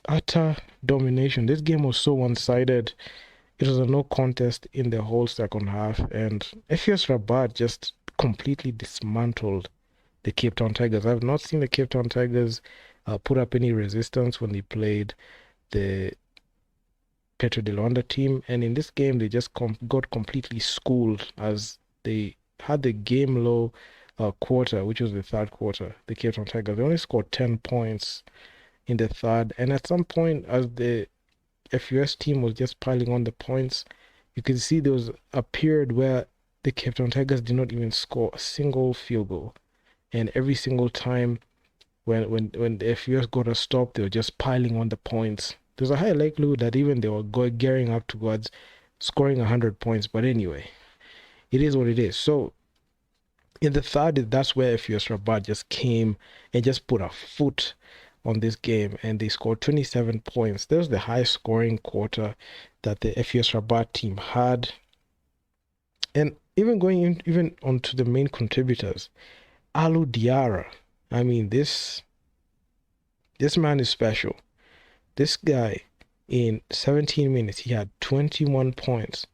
utter domination. This game was so one-sided. It was a no contest in the whole second half, and FUS Rabat just completely dismantled the Cape Town Tigers. I've not seen the Cape Town Tigers put up any resistance when they played the Petro de Luanda team, and in this game they just got completely schooled as they had the game low quarter, which was the third quarter. The Cape Town Tigers, they only scored 10 points in the third, and at some point, as the FUS team was just piling on the points, you could see there was a period where the Cape Town Tigers did not even score a single field goal, and every single time when the FUS got a stop, they were just piling on the points. There's a high likelihood that even they were gearing up towards scoring 100 points. But anyway, it is what it is. So in the third, that's where FUS Rabat just came and just put a foot on this game, and they scored 27 points. That was the highest scoring quarter that the FUS Rabat team had. And even going in, even onto the main contributors, Alu Diarra. I mean, this man is special. This guy, in 17 minutes, he had 21 points,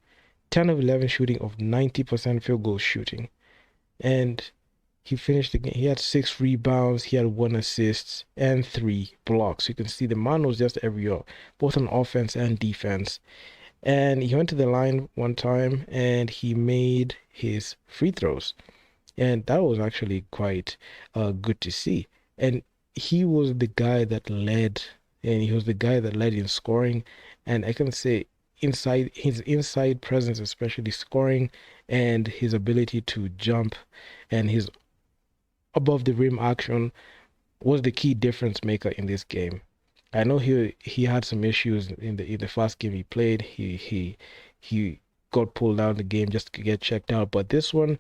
10 of 11 shooting of 90% field goal shooting. And he finished the game. He had 6 rebounds, he had 1 assist, and 3 blocks. You can see the man was just everywhere, both on offense and defense. And he went to the line one time and he made his free throws. And that was actually quite good to see. And he was the guy that led, and he was the guy that led in scoring. And I can say inside his inside presence, especially scoring, and his ability to jump and his above the rim action was the key difference maker in this game. I know he had some issues in the first game he played. He got pulled out of the game just to get checked out, but this one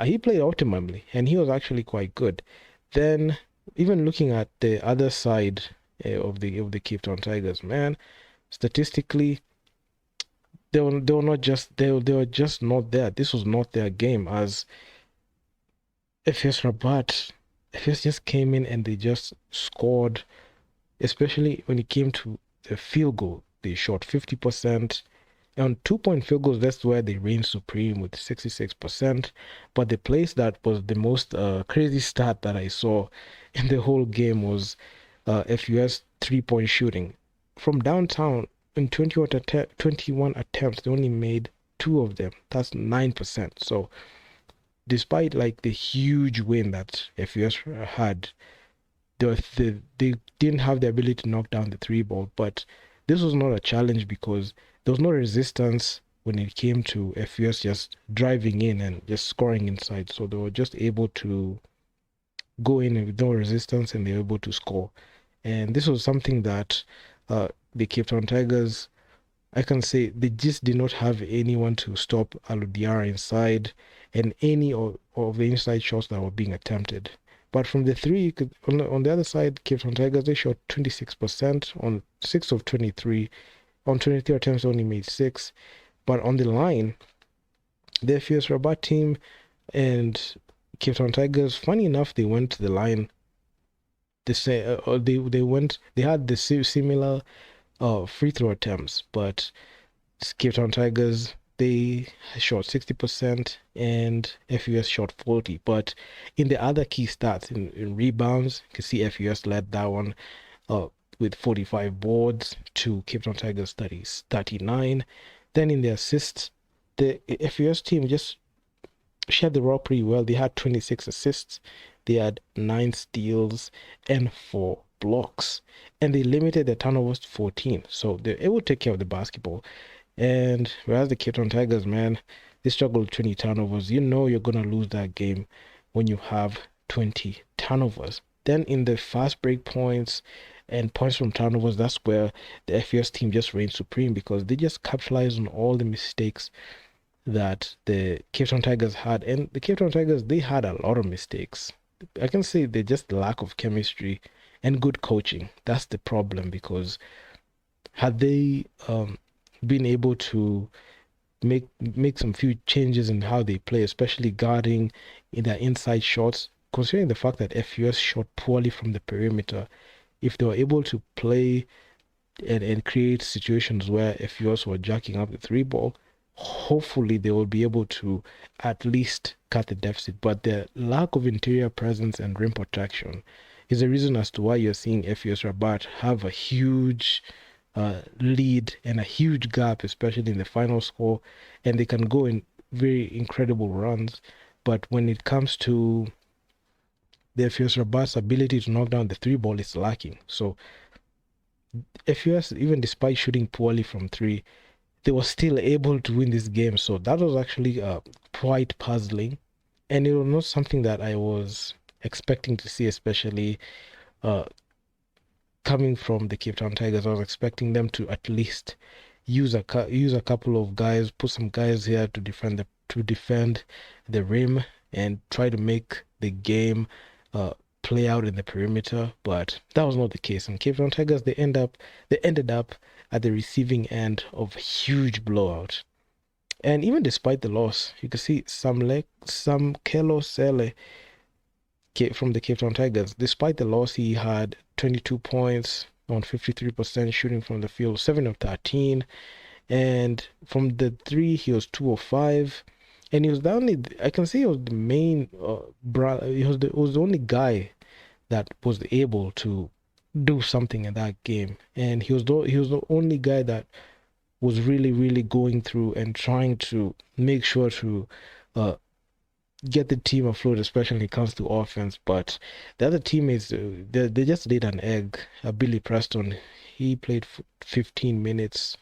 he played optimally and he was actually quite good. Then even looking at the other side of the Cape Town Tigers, man, statistically they were not just they were just not there. This was not their game. As FS Rabat, FS just came in and they just scored, especially when it came to the field goal. They shot 50%. On 2-point field goals, that's where they reigned supreme with 66%. But the place that was the most crazy stat that I saw in the whole game was FUS 3-point shooting. From downtown, in 21 attempts, they only made 2 of them. That's 9%. So despite like the huge win that FUS had, they didn't have the ability to knock down the 3 ball. But this was not a challenge because there was no resistance when it came to FUS just driving in and just scoring inside. So they were just able to go in with no resistance and they were able to score. And this was something that the Cape Town Tigers, I can say they just did not have anyone to stop Aludiara inside and any of the inside shots that were being attempted. But from the three, you could, on the other side, Cape Town Tigers, they shot 26% on 6 of 23. On 23 attempts, they only made 6. But on the line, the FUS Rabat team and Cape Town Tigers, funny enough, they went to the line. They had the similar free throw attempts, but Cape Town Tigers, they shot 60% and FUS shot 40. But in the other key stats, in rebounds, you can see FUS led that one with 45 boards to Cape Town Tigers 39. Then in the assists, the FUS team just shared the rock pretty well. They had 26 assists, they had 9 steals, and 4 blocks. And they limited their turnovers to 14. So they're able to take care of the basketball. And whereas the Cape Town Tigers, man, they struggle with 20 turnovers. You know you're going to lose that game when you have 20 turnovers. Then in the fast break points and points from turnovers, that's where the FUS team just reigned supreme because they just capitalized on all the mistakes that the Cape Town Tigers had. And the Cape Town Tigers, they had a lot of mistakes. I can say they just lack of chemistry and good coaching. That's the problem because had they been able to make some few changes in how they play, especially guarding in their inside shots, considering the fact that FUS shot poorly from the perimeter, if they were able to play and create situations where if you also are jacking up the three ball, hopefully they will be able to at least cut the deficit. But the lack of interior presence and rim protection is the reason as to why you're seeing FUS Rabat have a huge lead and a huge gap, especially in the final score, and they can go in very incredible runs. But when it comes to the FUS Rabat's ability to knock down the three ball, is lacking. So FUS, even despite shooting poorly from three, they were still able to win this game. So that was actually quite puzzling, and it was not something that I was expecting to see, especially uh, coming from the Cape Town Tigers. I was expecting them to at least use a couple of guys, put some guys here to defend the rim and try to make the game play out in the perimeter, but that was not the case. And Cape Town Tigers, they ended up at the receiving end of a huge blowout. And even despite the loss, you can see some Kelo Sele from the Cape Town Tigers. Despite the loss, he had 22 points on 53% shooting from the field, 7 of 13, and from the three he was 2 of 5. And he was the only, I can say he was the main he was the only guy that was able to do something in that game, and he was the only guy that was really going through and trying to make sure to get the team afloat, especially when it comes to offense. But the other teammates, they just laid an egg. Billy Preston, he played 15 minutes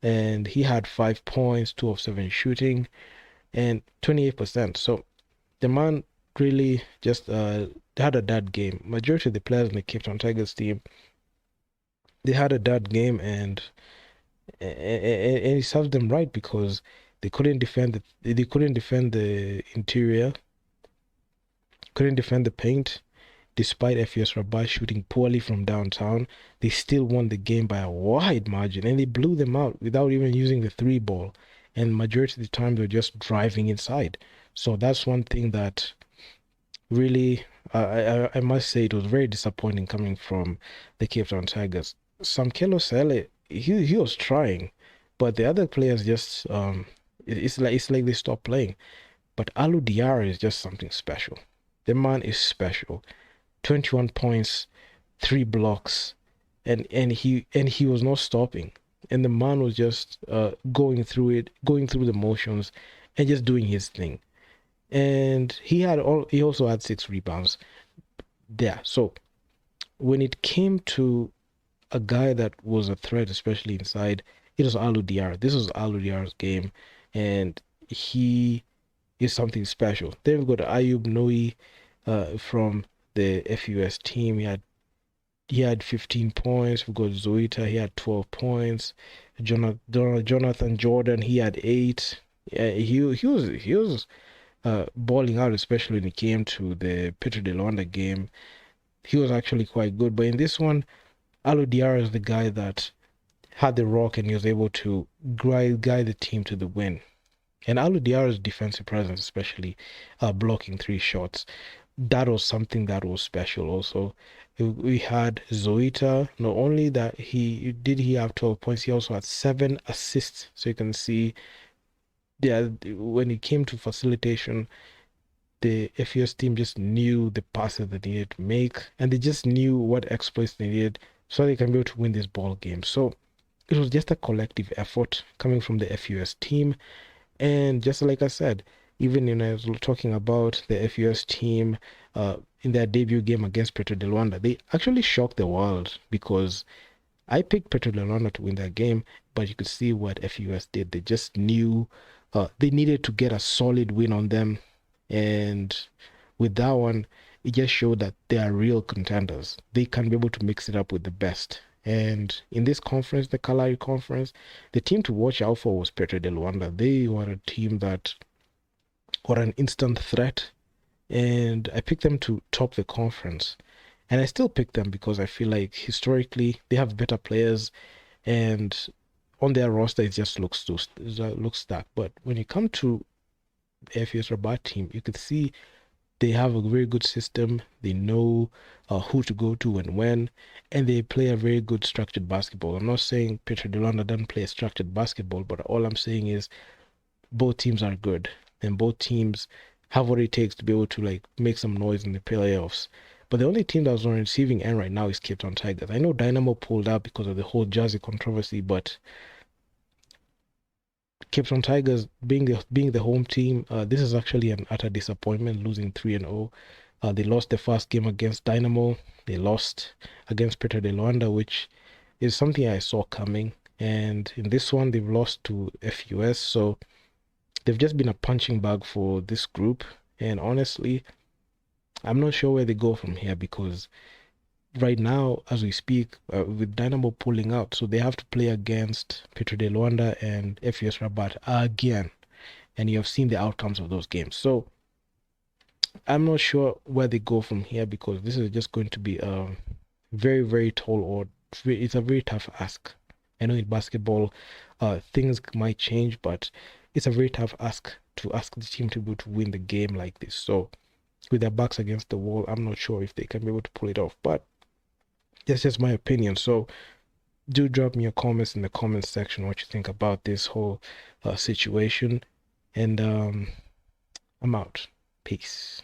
and he had 5 points, 2 of 7 shooting, and 28%. So the man really just had a dud game. Majority of the players in the Cape Town Tigers team, they had a dud game, and it served them right because they couldn't defend the interior, couldn't defend the paint. Despite FUS Rabat shooting poorly from downtown, they still won the game by a wide margin, and they blew them out without even using the three ball. And majority of the time, they're just driving inside. So that's one thing that really, I must say, it was very disappointing coming from the Cape Town Tigers. Samkelo Sele, he was trying, but the other players just it's like they stopped playing. But Alou Diarra is just something special. The man is special. 21 points, 3 blocks, and he was not stopping. And the man was just going through the motions and just doing his thing. And he also had 6 rebounds there. So when it came to a guy that was a threat, especially inside, it was Alou Diarra. This was Alou Diarra's game, and he is something special. Then we've got Ayub Noe from the FUS team. He had 15 points. We've got Zoita, he had 12 points. Jonathan Jordan, he had 8. He was balling out, especially when it came to the Petro de Luanda game. He was actually quite good. But in this one, Alou Diarra is the guy that had the rock and he was able to guide the team to the win. And Alou Diarra's defensive presence, especially blocking 3 shots, that was something that was special also. We had Zoita. Not only that he have 12 points, he also had 7 assists. So you can see, yeah, when it came to facilitation, the FUS team just knew the passes that they needed to make, and they just knew what exploits they needed so they can be able to win this ball game. So it was just a collective effort coming from the FUS team. And just like I said, even when I was talking about the FUS team in their debut game against Petro de Luanda, they actually shocked the world because I picked Petro de Luanda to win that game, but you could see what FUS did. They just knew they needed to get a solid win on them, and with that one, it just showed that they are real contenders. They can be able to mix it up with the best. And in this conference, the Kalahari Conference, the team to watch out for was Petro de Luanda. They were a team that were an instant threat, and I picked them to top the conference. And I still pick them because I feel like historically they have better players, and on their roster it just looks stacked. But when you come to FUS Rabat team, you could see they have a very good system. They know who to go to and when, and they play a very good structured basketball. I'm not saying Petro de Luanda doesn't play a structured basketball, but all I'm saying is both teams are good, and both teams have what it takes to be able to like make some noise in the playoffs. But the only team that was on the receiving end right now is Cape Town Tigers. I know Dynamo pulled out because of the whole Jersey controversy, but Cape Town Tigers being the home team, this is actually an utter disappointment, losing 3-0. They lost the first game against Dynamo. They lost against Petro de Luanda, which is something I saw coming. And in this one, they've lost to FUS. So they've just been a punching bag for this group. And honestly, I'm not sure where they go from here because right now, as we speak, with Dynamo pulling out, so they have to play against Petro de Luanda and FUS Rabat again. And you have seen the outcomes of those games. So I'm not sure where they go from here because this is just going to be a very, very tall order. It's a very tough ask. I know in basketball, things might change, but it's a very tough ask to ask the team to be able to win the game like this. So with their backs against the wall, I'm not sure if they can be able to pull it off. But that's just my opinion. So do drop me your comments in the comments section what you think about this whole situation. And I'm out. Peace.